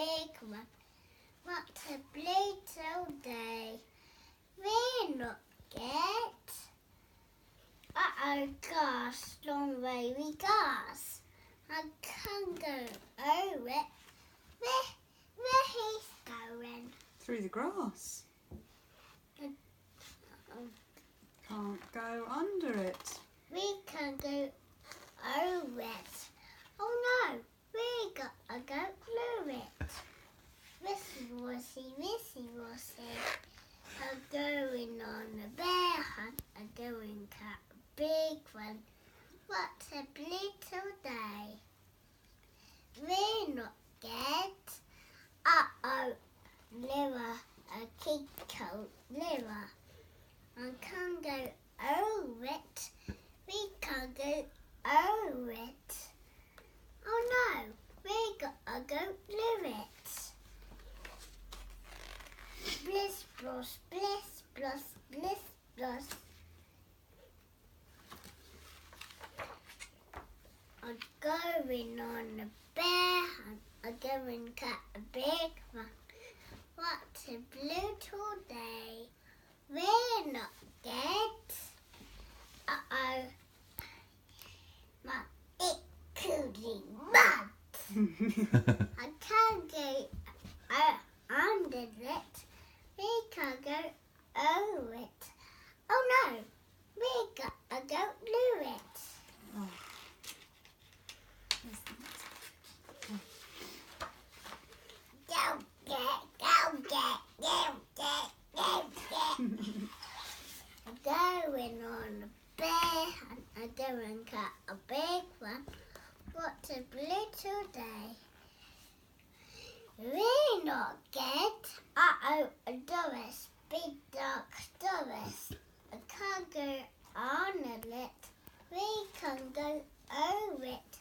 big one. What a little day. We're not get. Uh-oh, gosh, long way we goes. I can't go over it. Where he's going? Through the grass. Can't go under it. We can go over it. Oh no, we gotta go through it. Wissy wossy. I'm going on a bear hunt. I'm going cat a big one. What a little day. We're not get. Uh-oh, liver, a kid coat liver. I can't go over it. We can't go over it. Oh no, we gotta go through it. Bliss, bloss, bliss, bloss, bliss, bloss. I'm going on a bear hunt. I'm going to cut a big one. What a beautiful day. We're not dead. Uh-oh. It could be mud. I can't go under it. We can't go over it. Oh no, we gotta go through it. Oh. I'm going on a bear hunt. I'm going to cut a big one. What a little day. We're not get. Uh-oh, a Doris, big dark Doris. I can't go on it. We can go over it.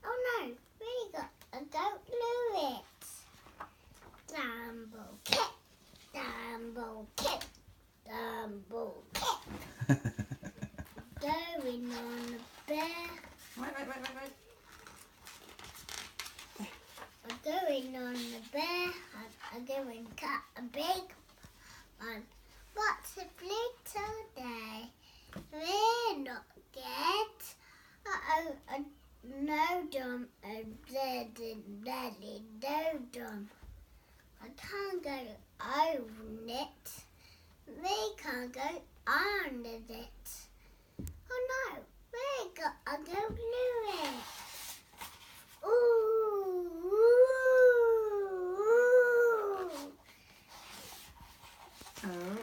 Oh no, we got to go through it. Dumble kick, dumble kick, dumble kick. Going on a bear. Wait. I'm going on a bear hunt. I'm going to cut a big one. What a little day. We're not get. Uh-oh, no dom, a dead belly, no dom. I can't go over it. We can't go under it. Oh no, we gotta go through it. Ooh. Oh.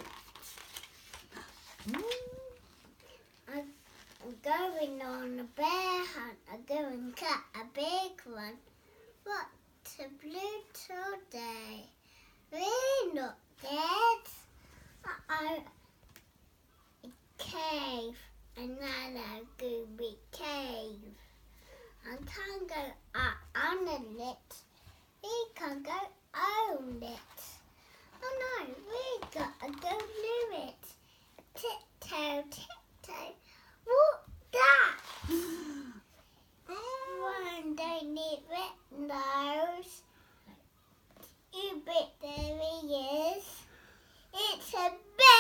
I'm going on a bear hunt. I'm going to cut a big one. What a little day. We're not dead. Uh-oh. A cave. Another gooby cave. I can't go under it. We can't go on it. Oh no, we gotta go through it. Tiptoe, tiptoe. What that? One don't need red nose. You bet there he is. It's a bear!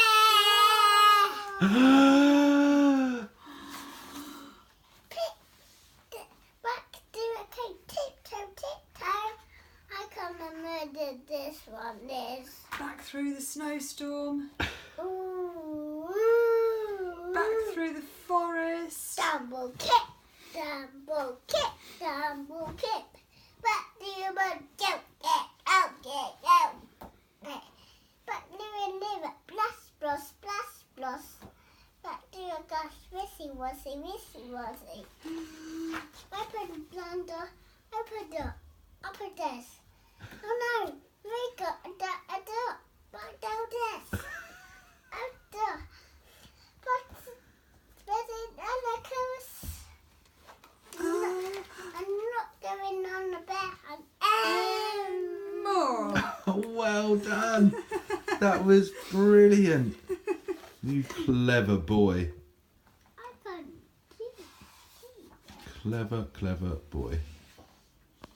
Back to a cave. Tiptoe, tiptoe. I can't remember this one is. Back through the snowstorm. Ooh. Back through the forest. Double kick, double kick, double kick. Back to your butt, don't get out, get out. Back to your liver, blast, blast, blast, blast. Back to your gosh, wissy, wossy, wissy, wossy. Open blunder, open door, open this. Oh no, we got a door. Back down this. Out door. I'm not going on the bear hunt anymore. Oh, well done. That was brilliant. You clever boy. I can't see. Clever boy.